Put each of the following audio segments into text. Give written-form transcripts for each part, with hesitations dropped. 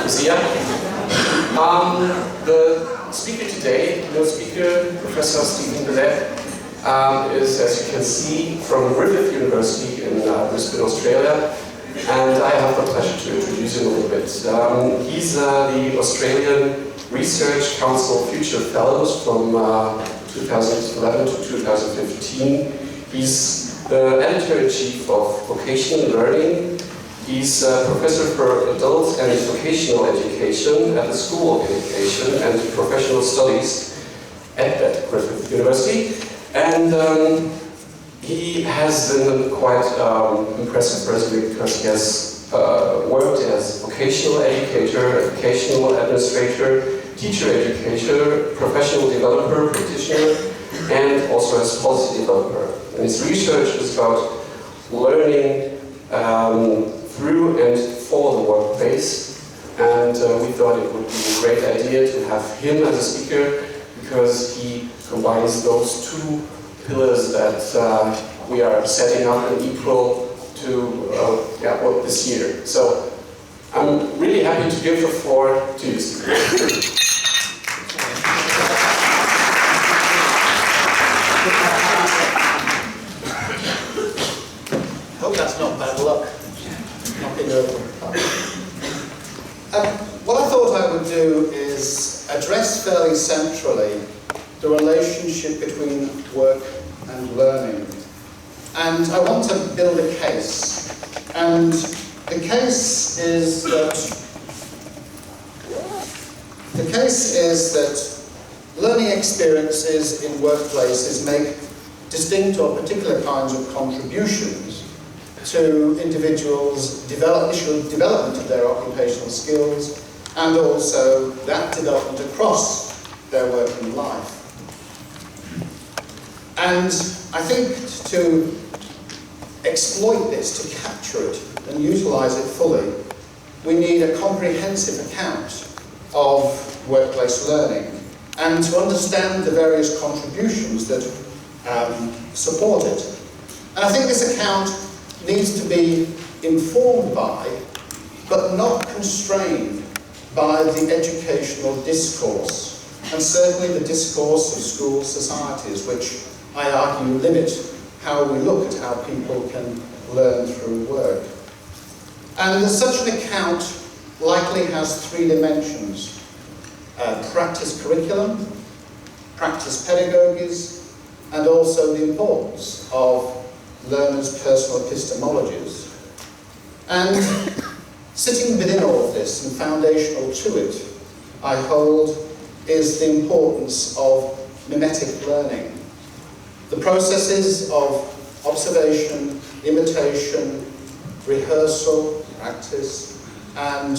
is here. The speaker today, keynote speaker, Professor Stephen Billett, is, as you can see, from Griffith University in Brisbane, Australia. And I have the pleasure to introduce him a little bit. He's the Australian Research Council Future Fellows from 2011 to 2015. He's the Editor-in-Chief of Vocational Learning. He's a Professor for Adult and Vocational Education at the School of Education and Professional Studies at Griffith University. And he has been quite impressive resume because he has worked as vocational educator, educational administrator, teacher educator, professional developer, practitioner, and also as policy developer. And his research is about learning through and for the workplace. And we thought it would be a great idea to have him as a speaker because he combines those two pillars that we are setting up in EAPRIL to work this year. So I'm really happy to give the floor to you, Steve. Hope that's not bad luck. Knocking over. What I thought I would do is address fairly centrally the relationship between work and learning. And I want to build a case. And the case is that learning experiences in workplaces make distinct or particular kinds of contributions to individuals' initial development of their occupational skills and also that development across their working life. And I think to exploit this, to capture it and utilize it fully, we need a comprehensive account of workplace learning and to understand the various contributions that support it. And I think this account needs to be informed by, but not constrained by, the educational discourse, and certainly the discourse of school societies, which I argue limit how we look at how people can learn through work. And such an account likely has three dimensions: practice curriculum, practice pedagogies, and also the importance of learners' personal epistemologies. And sitting within all of this and foundational to it, I hold, is the importance of mimetic learning. The processes of observation, imitation, rehearsal, practice, and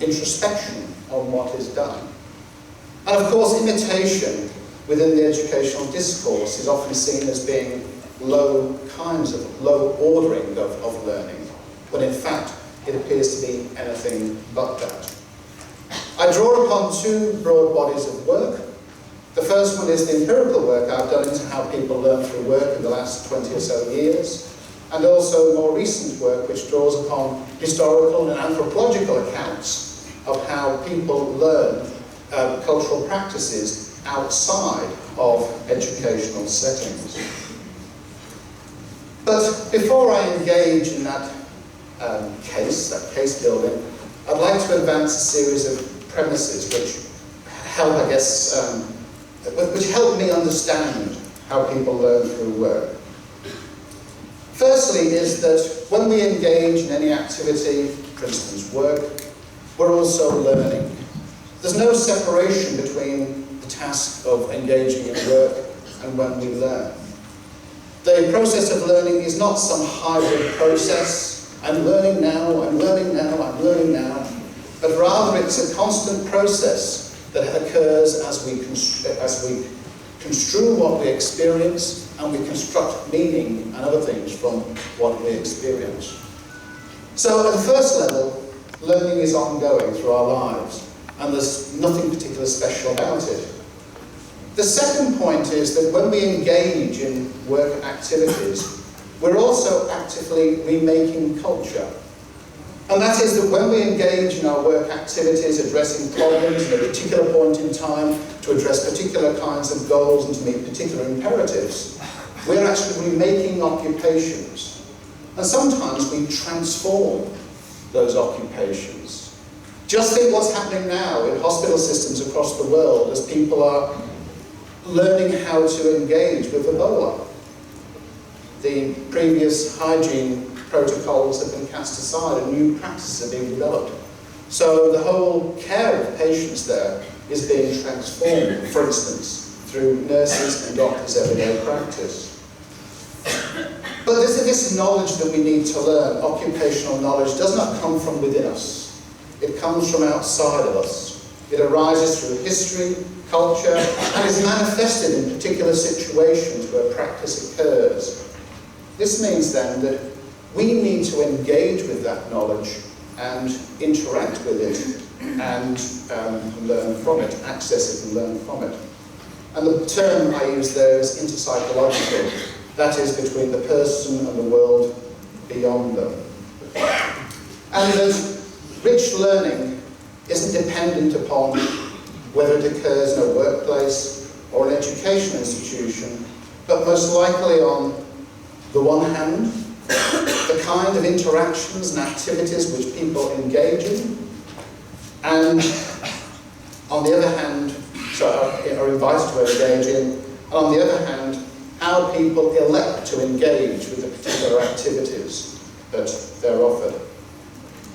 introspection on what is done. And of course, imitation within the educational discourse is often seen as being low ordering of learning, but in fact, it appears to be anything but that. I draw upon two broad bodies of work. The first one is the empirical work I've done into how people learn through work in the last 20 or so years, and also more recent work which draws upon historical and anthropological accounts of how people learn cultural practices outside of educational settings. But before I engage in that case building, I'd like to advance a series of premises which help, I guess, which help me understand how people learn through work. Firstly is that when we engage in any activity, for instance work, we're also learning. There's no separation between the task of engaging in work and when we learn. The process of learning is not some hybrid process. I'm learning now, I'm learning now, I'm learning now. But rather it's a constant process that occurs as we construe what we experience and we construct meaning and other things from what we experience. So at the first level, learning is ongoing through our lives, and there's nothing particularly special about it. The second point is that when we engage in work activities, we're also actively remaking culture. And that is that when we engage in our work activities, addressing problems at a particular point in time, to address particular kinds of goals and to meet particular imperatives, we're actually remaking occupations. And sometimes we transform those occupations. Just think what's happening now in hospital systems across the world as people are learning how to engage with Ebola. The previous hygiene protocols have been cast aside and new practices are being developed. So the whole care of patients there is being transformed, for instance, through nurses and doctors' everyday practice. But this knowledge that we need to learn, occupational knowledge, does not come from within us. It comes from outside of us. It arises through history, culture, and is manifested in particular situations where practice occurs. This means then that we need to engage with that knowledge and interact with it and learn from it, access it and learn from it. And the term I use there is interpsychological. That is between the person and the world beyond them. And that rich learning isn't dependent upon whether it occurs in a workplace or an education institution, but most likely on the one hand, the kind of interactions and activities which people engage in, and on the other hand, are invited to engage in, and on the other hand, how people elect to engage with the particular activities that they're offered.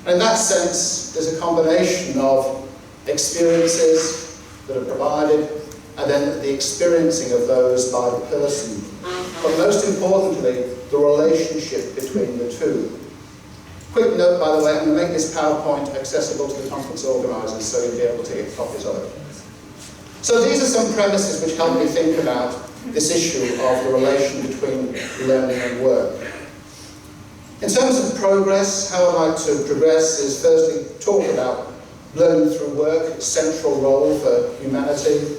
And in that sense, there's a combination of experiences that are provided, and then the experiencing of those by the person. But most importantly, the relationship between the two. Quick note, by the way, I'm going to make this PowerPoint accessible to the conference organisers so you'll be able to get copies of it. So these are some premises which help me think about this issue of the relation between learning and work. In terms of progress, how I'd like to progress is firstly talk about learning through work, its central role for humanity,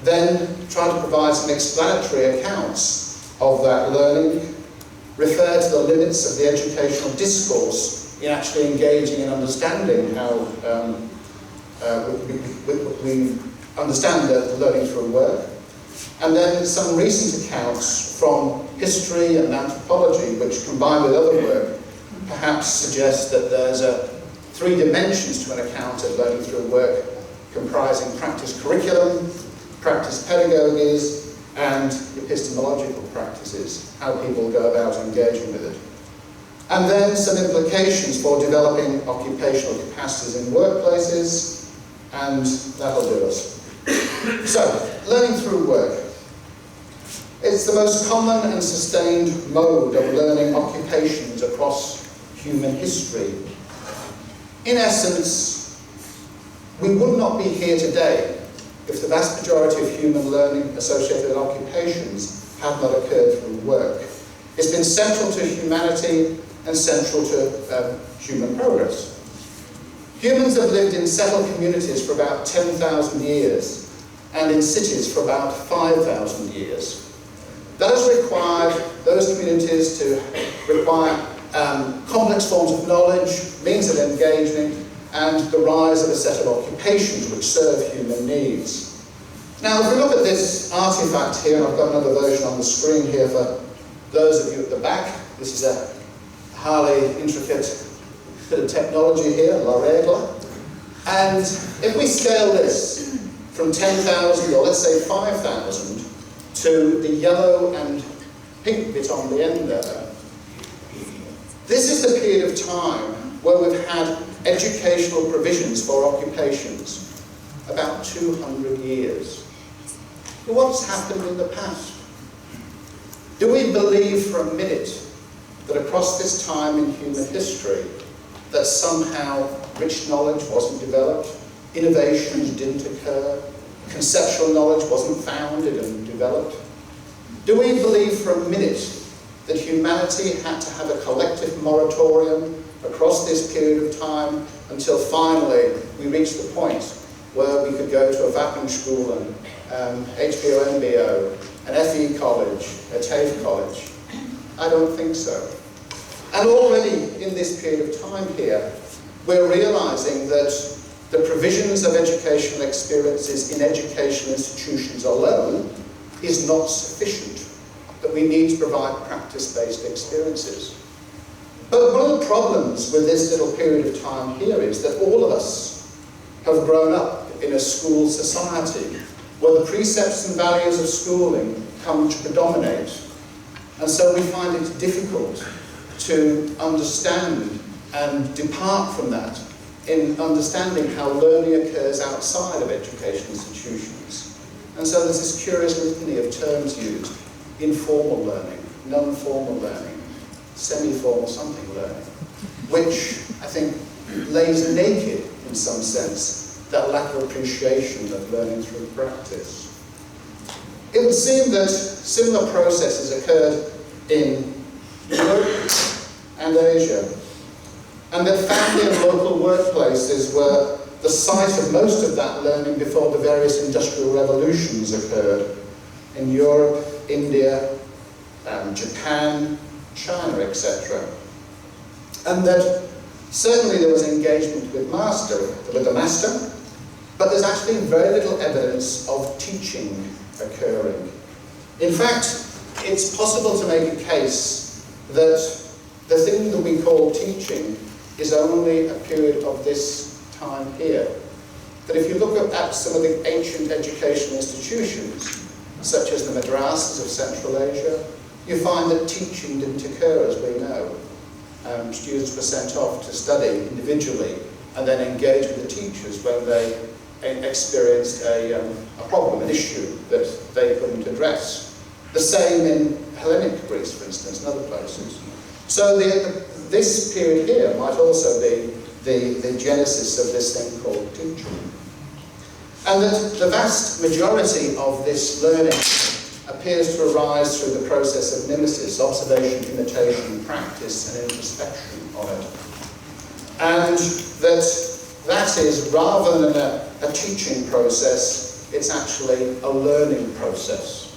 then try to provide some explanatory accounts of that learning, refer to the limits of the educational discourse in actually engaging and understanding how we understand the learning through work, and then some recent accounts from history and anthropology which, combined with other work, perhaps suggest that there's three dimensions to an account of learning through work, comprising practice curriculum, practice pedagogies, and epistemological practices, how people go about engaging with it. And then some implications for developing occupational capacities in workplaces, and that'll do us. So, learning through work. It's the most common and sustained mode of learning occupations across human history. In essence, we would not be here today if the vast majority of human learning associated with occupations had not occurred through work. It's been central to humanity and central to human progress. Humans have lived in settled communities for about 10,000 years and in cities for about 5,000 years. That has required those communities to require complex forms of knowledge, means of engagement, and the rise of a set of occupations which serve human needs. Now, if we look at this artifact here, and I've got another version on the screen here for those of you at the back. This is a highly intricate bit of technology here, La Regla. And if we scale this from 10,000, or let's say 5,000, to the yellow and pink bit on the end there, this is the period of time where we've had educational provisions for occupations, about 200 years. But what's happened in the past? Do we believe for a minute that across this time in human history that somehow rich knowledge wasn't developed, innovations didn't occur, conceptual knowledge wasn't founded and developed? Do we believe for a minute that humanity had to have a collective moratorium across this period of time until finally we reached the point where we could go to a Waffenschule, an HBO MBO, an FE college, a TAFE college? I don't think so. And already in this period of time here, we're realizing that the provisions of educational experiences in educational institutions alone is not sufficient, that we need to provide practice-based experiences. But one of the problems with this little period of time here is that all of us have grown up in a school society where the precepts and values of schooling come to predominate. And so we find it difficult to understand and depart from that in understanding how learning occurs outside of education institutions. And so there's this curious litany of terms used: informal learning, non-formal learning, semi-formal something learning, which I think lays naked, in some sense, that lack of appreciation of learning through practice. It would seem that similar processes occurred in Europe and Asia, and that family and local workplaces were the site of most of that learning before the various industrial revolutions occurred in Europe, India, Japan, China, etc. And that certainly there was engagement with the master, but there's actually very little evidence of teaching occurring. In fact, it's possible to make a case that the thing that we call teaching is only a period of this time here. That if you look at some of the ancient educational institutions, such as the madrasas of Central Asia, you find that teaching didn't occur, as we know. Students were sent off to study individually and then engage with the teachers when they experienced a problem, an issue that they couldn't address. The same in Hellenic Greece, for instance, and other places. So this period here might also be the genesis of this thing called teaching. And that the vast majority of this learning appears to arise through the process of mimesis, observation, imitation, practice, and introspection of it. And that is, rather than a teaching process, it's actually a learning process.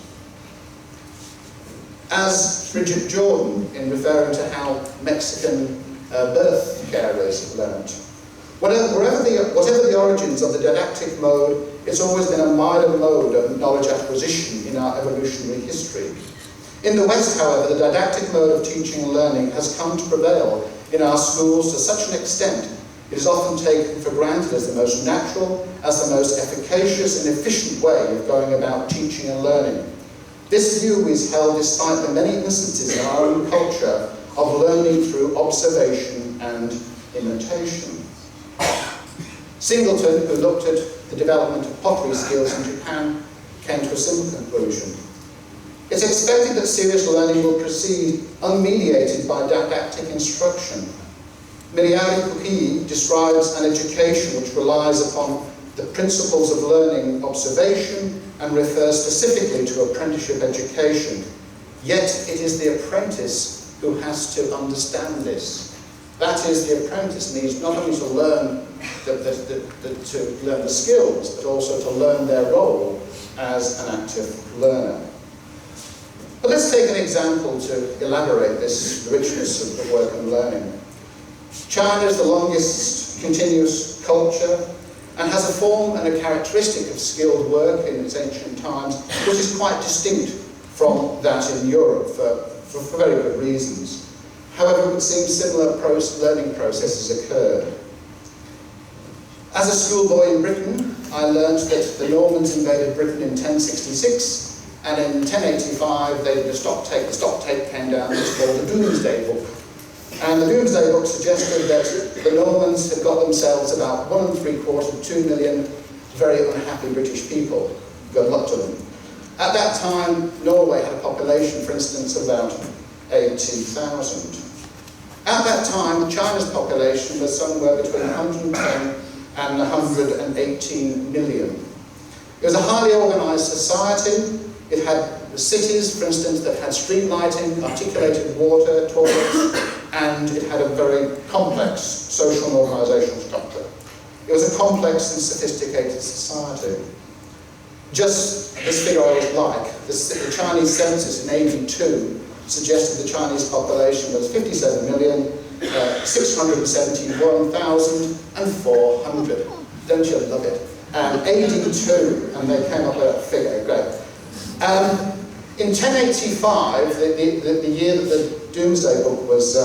As Bridget Jordan, in referring to how Mexican birth carers learnt, whatever the origins of the didactic mode, it's always been a milder mode of knowledge acquisition in our evolutionary history. In the West, however, the didactic mode of teaching and learning has come to prevail in our schools to such an extent it is often taken for granted as the most natural, as the most efficacious and efficient way of going about teaching and learning. This view is held despite the many instances in our own culture of learning through observation and imitation. Singleton, who looked at the development of pottery skills in Japan, came to a similar conclusion. It's expected that serious learning will proceed unmediated by didactic instruction. Miriam Kuki describes an education which relies upon the principles of learning observation and refers specifically to apprenticeship education. Yet it is the apprentice who has to understand this. That is, the apprentice needs not only to learn the skills, but also to learn their role as an active learner. But let's take an example to elaborate this richness of the work and learning. China is the longest continuous culture and has a form and a characteristic of skilled work in its ancient times, which is quite distinct from that in Europe for very good reasons. However, it would seem similar learning processes occurred. As a schoolboy in Britain, I learned that the Normans invaded Britain in 1066, and in 1085 the stocktake came down. It's called the Doomsday Book. And the Doomsday Book suggested that the Normans had got themselves about 1 3/4 to 2 million very unhappy British people. Good luck to them. At that time, Norway had a population, for instance, of about 80,000. At that time, China's population was somewhere between 110 and 118 million. It was a highly organised society. It had cities, for instance, that had street lighting, articulated water, toilets, and it had a very complex social and organisational structure. It was a complex and sophisticated society. Just this figure I always like, the Chinese census in 82 suggested the Chinese population was 57 million, 671,400. Don't you love it? 82, and they came up with that figure. Great. In 1085, the year that the Doomsday Book was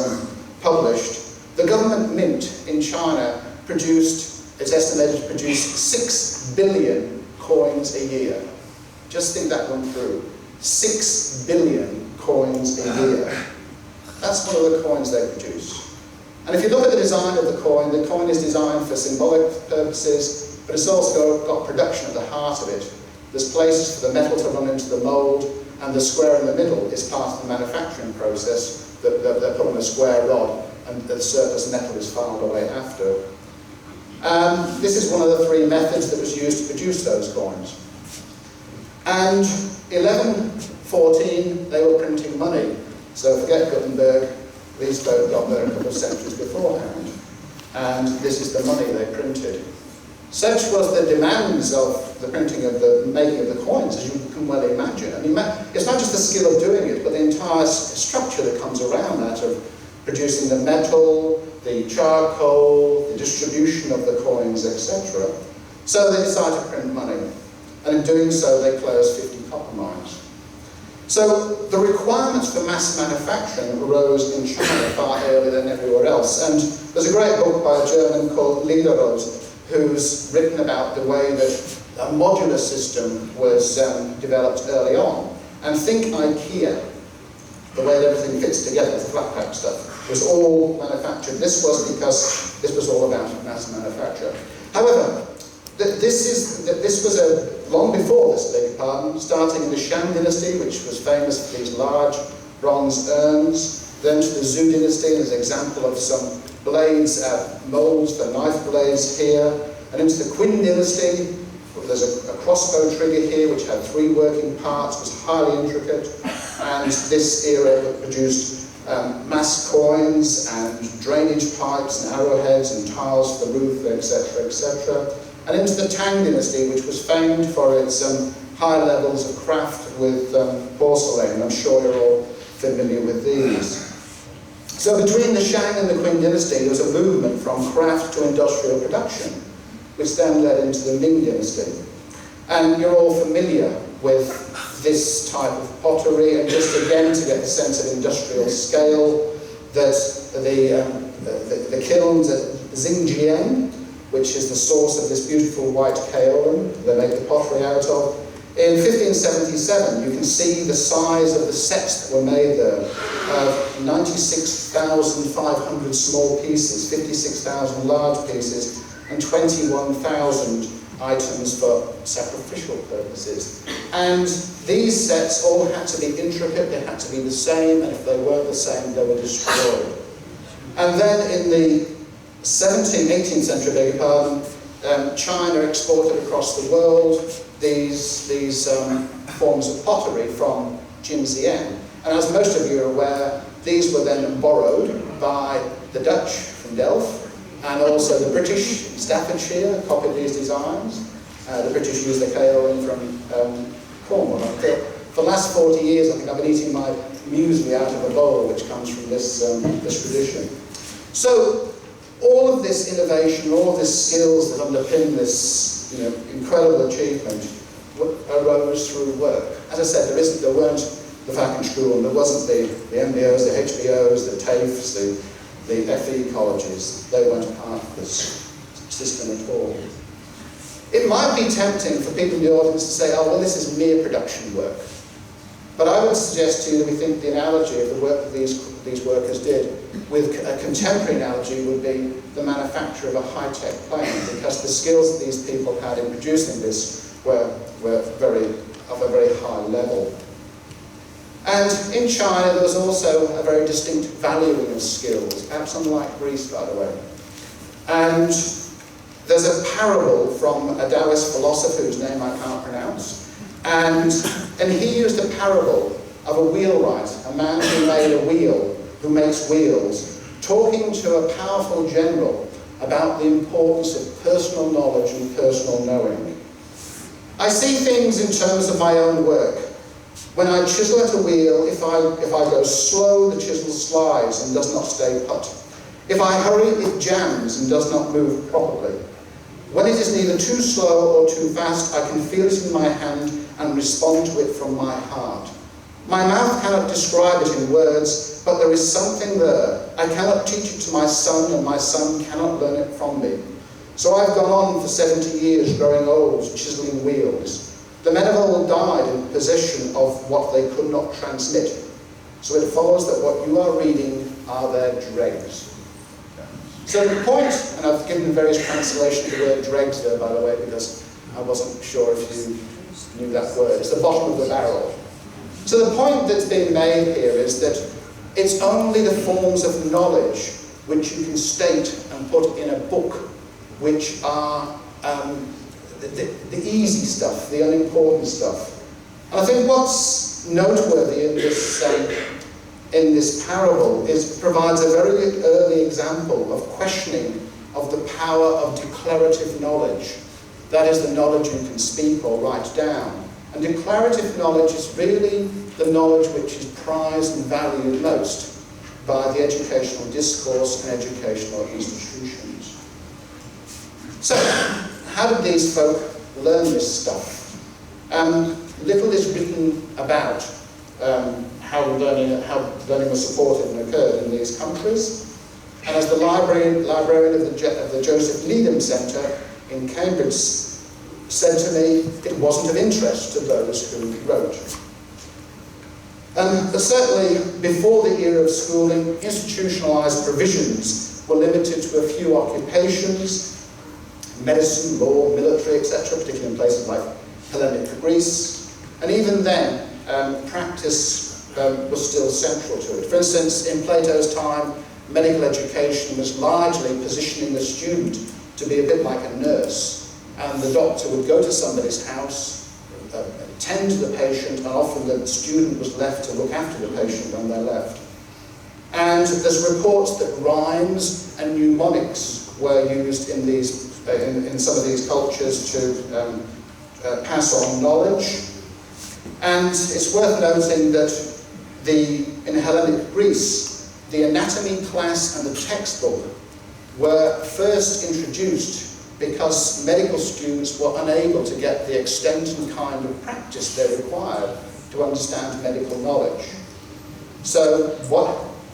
published, the government mint in China it's estimated to produce 6 billion coins a year. Just think that one through. 6 billion coins a year. That's one of the coins they produce. And if you look at the design of the coin is designed for symbolic purposes, but it's also got production at the heart of it. There's places for the metal to run into the mould, and the square in the middle is part of the manufacturing process. They're put on a square rod, and the surplus metal is filed away after. This is one of the 3 methods that was used to produce those coins. And 1114, they were printing money. So forget Gutenberg, these folk got there a couple of centuries beforehand. And this is the money they printed. Such was the demands of the printing of the making of the coins, as you can well imagine. I mean, it's not just the skill of doing it, but the entire structure that comes around that of producing the metal, the charcoal, the distribution of the coins, etc. So they decided to print money. And in doing so, they closed 50 copper mines. So the requirements for mass manufacturing arose in China far earlier than everywhere else. And there's a great book by a German called Lederoth, who's written about the way that a modular system was developed early on. And think IKEA, the way that everything fits together, the flat pack stuff, was all manufactured. This was because this was all about mass manufacture. However, this was long before this, beg your pardon, starting in the Shang dynasty, which was famous for these large bronze urns, then to the Zhou dynasty, and there's an example of some blades, molds for knife blades here, and into the Qin dynasty. There's a crossbow trigger here, which had 3 working parts, was highly intricate, and this era produced mass coins and drainage pipes and arrowheads and tiles for the roof, etc., etc. And into the Tang dynasty, which was famed for its high levels of craft with porcelain. I'm sure you're all familiar with these. So between the Shang and the Qin dynasty, there was a movement from craft to industrial production, which then led into the Ming dynasty. And you're all familiar with this type of pottery, and just again to get the sense of industrial scale, that the kilns at Xinjiang, which is the source of this beautiful white kaolin they make the pottery out of. In 1577, you can see the size of the sets that were made there, of 96,500 small pieces, 56,000 large pieces, and 21,000 items for sacrificial purposes. And these sets all had to be intricate, they had to be the same, and if they weren't the same, they were destroyed. And then in the 18th century, beg your pardon, China exported across the world these forms of pottery from Xinjiang. And as most of you are aware, these were then borrowed by the Dutch from Delft, and also the British in Staffordshire copied these designs. The British used the kaolin from Cornwall. For the last 40 years, I think I've been eating my muesli out of a bowl, which comes from this tradition. So all of this innovation, all of these skills that underpin this incredible achievement arose through work. As I said, there weren't the Fackenschule, there wasn't the MBOs, the HBOs, the TAFEs, the FE colleges. They weren't part of this system at all. It might be tempting for people in the audience to say, oh, well, this is mere production work. But I would suggest to you that we think the analogy of the work that these workers did with a contemporary analogy would be the manufacture of a high-tech plane, because the skills that these people had in producing this were of a very high level. And in China, there was also a very distinct valuing of skills, perhaps unlike Greece, by the way. And there's a parable from a Taoist philosopher whose name I can't pronounce, and he used a parable of a wheelwright, a man who made a wheel, who makes wheels, talking to a powerful general about the importance of personal knowledge and personal knowing. I see things in terms of my own work. When I chisel at a wheel, if I go slow, the chisel slides and does not stay put. If I hurry, it jams and does not move properly. When it is neither too slow or too fast, I can feel it in my hand and respond to it from my heart. My mouth cannot describe it in words, but there is something there. I cannot teach it to my son, and my son cannot learn it from me. So I've gone on for 70 years, growing old, chiselling wheels. The men of old died in possession of what they could not transmit. So it follows that what you are reading are their dregs. So the point, and I've given various translations of the word dregs there, by the way, because I wasn't sure if you knew that word. It's the bottom of the barrel. So the point that's being made here is that it's only the forms of knowledge which you can state and put in a book, which are the easy stuff, the unimportant stuff. And I think what's noteworthy in this parable is it provides a very early example of questioning of the power of declarative knowledge. That is the knowledge you can speak or write down. And declarative knowledge is really the knowledge which is prized and valued most by the educational discourse and educational institutions. So, how did these folk learn this stuff? Little is written about how learning was supported and occurred in these countries. And as the librarian of the Joseph Needham Centre in Cambridge said to me, it wasn't of interest to those who wrote. But certainly, before the era of schooling, institutionalised provisions were limited to a few occupations: medicine, law, military, etc., particularly in places like Hellenic Greece. And even then, practice was still central to it. For instance, in Plato's time, medical education was largely positioning the student to be a bit like a nurse. And the doctor would go to somebody's house, attend to the patient, and often the student was left to look after the patient when they're left. And there's reports that rhymes and mnemonics were used in some of these cultures to pass on knowledge. And it's worth noting that in Hellenic Greece, the anatomy class and the textbook were first introduced because medical students were unable to get the extent and kind of practice they required to understand medical knowledge. So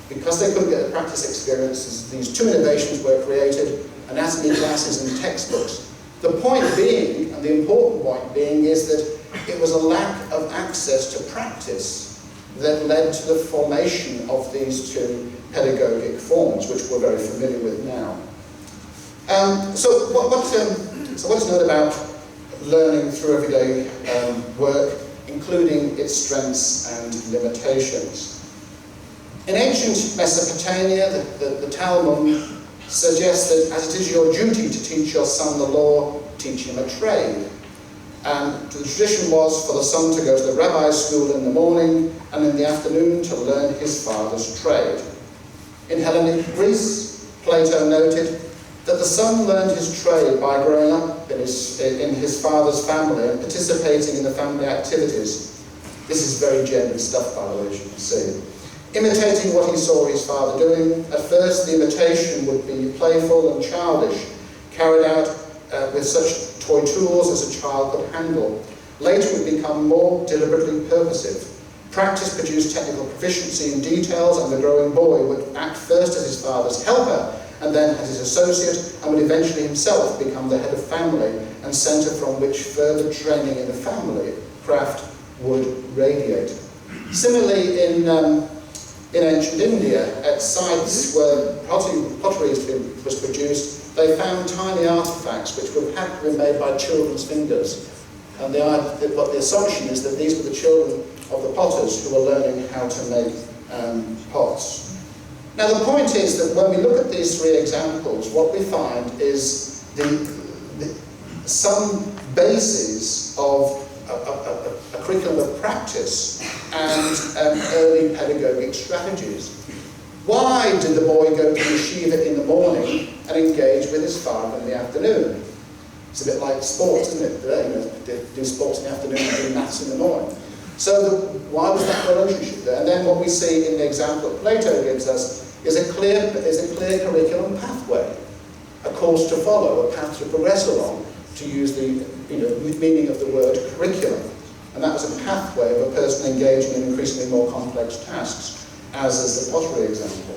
because they couldn't get the practice experiences, these two innovations were created: anatomy classes and textbooks. The point being, and the important point being, is that it was a lack of access to practice that led to the formation of these two pedagogic forms, which we're very familiar with now. So what is known about learning through everyday work, including its strengths and limitations? In ancient Mesopotamia, the Talmud suggests that as it is your duty to teach your son the law, teach him a trade. And the tradition was for the son to go to the rabbi's school in the morning and in the afternoon to learn his father's trade. In Hellenic Greece, Plato noted that the son learned his trade by growing up in his father's family and participating in the family activities. This is very gendered stuff, by the way, as you can see. Imitating what he saw his father doing. At first, the imitation would be playful and childish, carried out with such toy tools as a child could handle. Later, it would become more deliberately purposive. Practice produced technical proficiency in details, and the growing boy would act first as his father's helper, and then as his associate, and would eventually himself become the head of family and centre from which further training in the family craft would radiate. Similarly, in ancient India, at sites where pottery was produced, they found tiny artefacts which would have been made by children's fingers. And the assumption is that these were the children of the potters who were learning how to make pots. Now the point is that when we look at these three examples, what we find is some bases of a curriculum of practice and early pedagogic strategies. Why did the boy go to yeshiva in the morning and engage with his father in the afternoon? It's a bit like sports, isn't it? They do sports in the afternoon and do maths in the morning. So why was that relationship there? And then what we see in the example that Plato gives us is a clear curriculum pathway, a course to follow, a path to progress along, to use the meaning of the word curriculum. And that was a pathway of a person engaging in increasingly more complex tasks, as is the pottery example.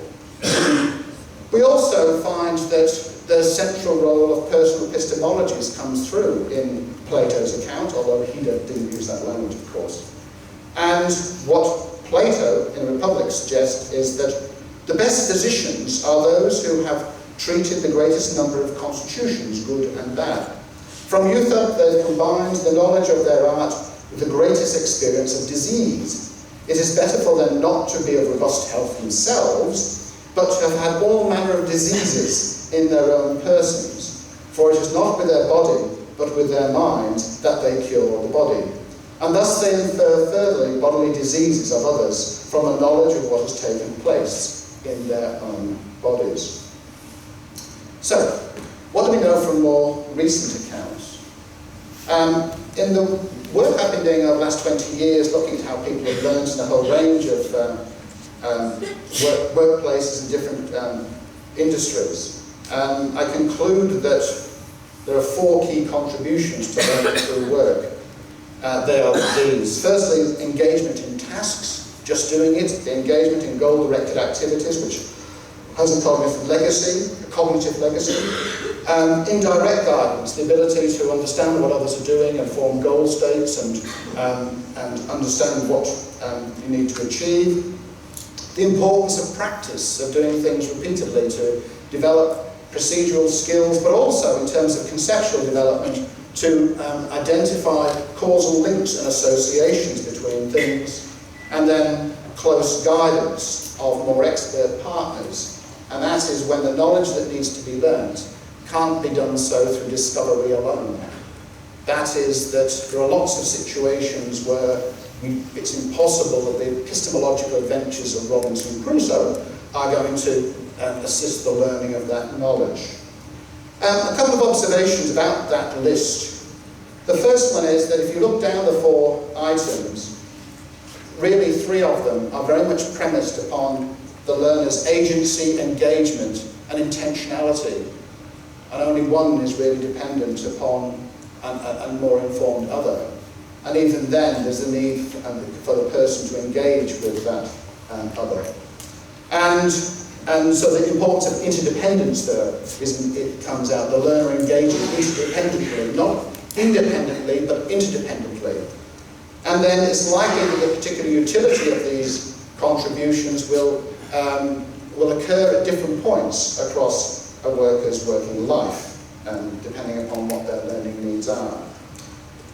We also find that the central role of personal epistemologies comes through in Plato's account, although he didn't use that language, of course. And what Plato in Republic suggests is that the best physicians are those who have treated the greatest number of constitutions, good and bad. From youth up, they've combined the knowledge of their art with the greatest experience of disease. It is better for them not to be of robust health themselves, but to have had all manner of diseases in their own persons. For it is not with their body, but with their mind, that they cure the body. And thus they infer furtherly bodily diseases of others from a knowledge of what has taken place in their own bodies. So, what do we know from more recent accounts? In the work I've been doing over the last 20 years, looking at how people have learned in a whole range of workplaces and different industries, I conclude that there are 4 key contributions to learning through work. They are these. Firstly, engagement in tasks, just doing it, the engagement in goal-directed activities, which has a cognitive legacy, indirect guidance, the ability to understand what others are doing and form goal states and understand what you need to achieve. The importance of practice, of doing things repeatedly to develop procedural skills, but also in terms of conceptual development to identify causal links and associations between things, and then close guidance of more expert partners. And that is when the knowledge that needs to be learned can't be done so through discovery alone. That is that there are lots of situations where it's impossible that the epistemological adventures of Robinson Crusoe are going to assist the learning of that knowledge. A couple of observations about that list. The first one is that if you look down the 4 items, really 3 of them are very much premised upon the learner's agency, engagement, and intentionality. And only one is really dependent upon a more informed other. And even then, there's the need for the person to engage with that other. And so the importance of interdependence there it comes out. The learner engaging interdependently, not independently, but interdependently. And then it's likely that the particular utility of these contributions will occur at different points across a worker's working life, depending upon what their learning needs are.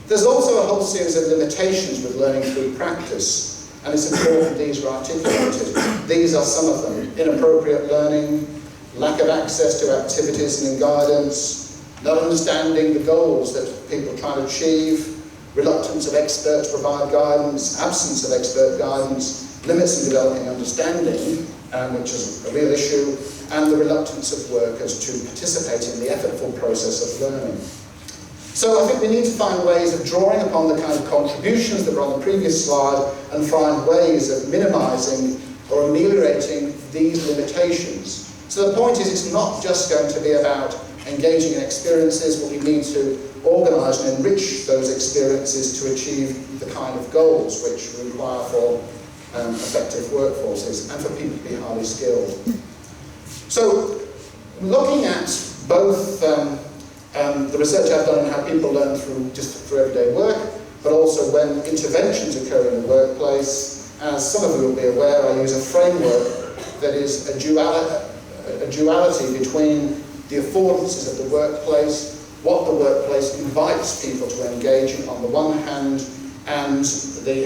There's also a whole series of limitations with learning through practice, and it's important these are articulated. These are some of them: inappropriate learning, lack of access to activities and guidance, not understanding the goals that people try to achieve, reluctance of experts to provide guidance, absence of expert guidance, limits in developing understanding, which is a real issue, and the reluctance of workers to participate in the effortful process of learning. So I think we need to find ways of drawing upon the kind of contributions that were on the previous slide and find ways of minimising or ameliorating these limitations. So the point is, it's not just going to be about engaging in experiences, but we need to organise and enrich those experiences to achieve the kind of goals which we require for effective workforces and for people to be highly skilled. So, looking at both the research I've done on how people learn through everyday work, but also when interventions occur in the workplace, as some of you will be aware, I use a framework that is a duality between the affordances of the workplace, what the workplace invites people to engage in on the one hand, and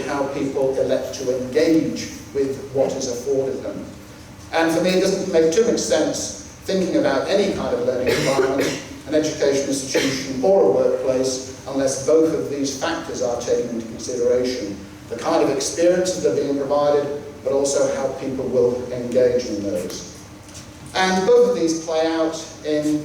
how people elect to engage with what is afforded them. And for me, it doesn't make too much sense thinking about any kind of learning environment, an education institution or a workplace, unless both of these factors are taken into consideration. The kind of experiences that are being provided, but also how people will engage in those. And both of these play out in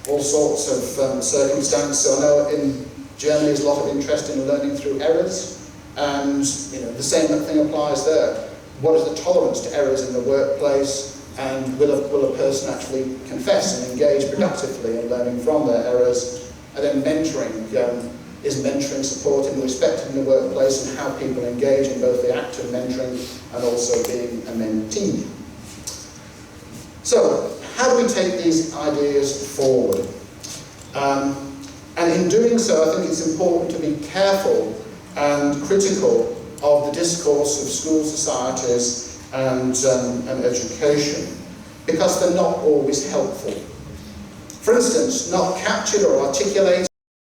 all sorts of circumstances. So I know in Germany there's a lot of interest in learning through errors, and the same thing applies there. What is the tolerance to errors in the workplace? And will a person actually confess and engage productively in learning from their errors? And then mentoring. Is mentoring supported and respected in the workplace, and how people engage in both the act of mentoring and also being a mentee? So, how do we take these ideas forward? And in doing so, I think it's important to be careful and critical of the discourse of school societies and education, because they're not always helpful. For instance, not captured or articulated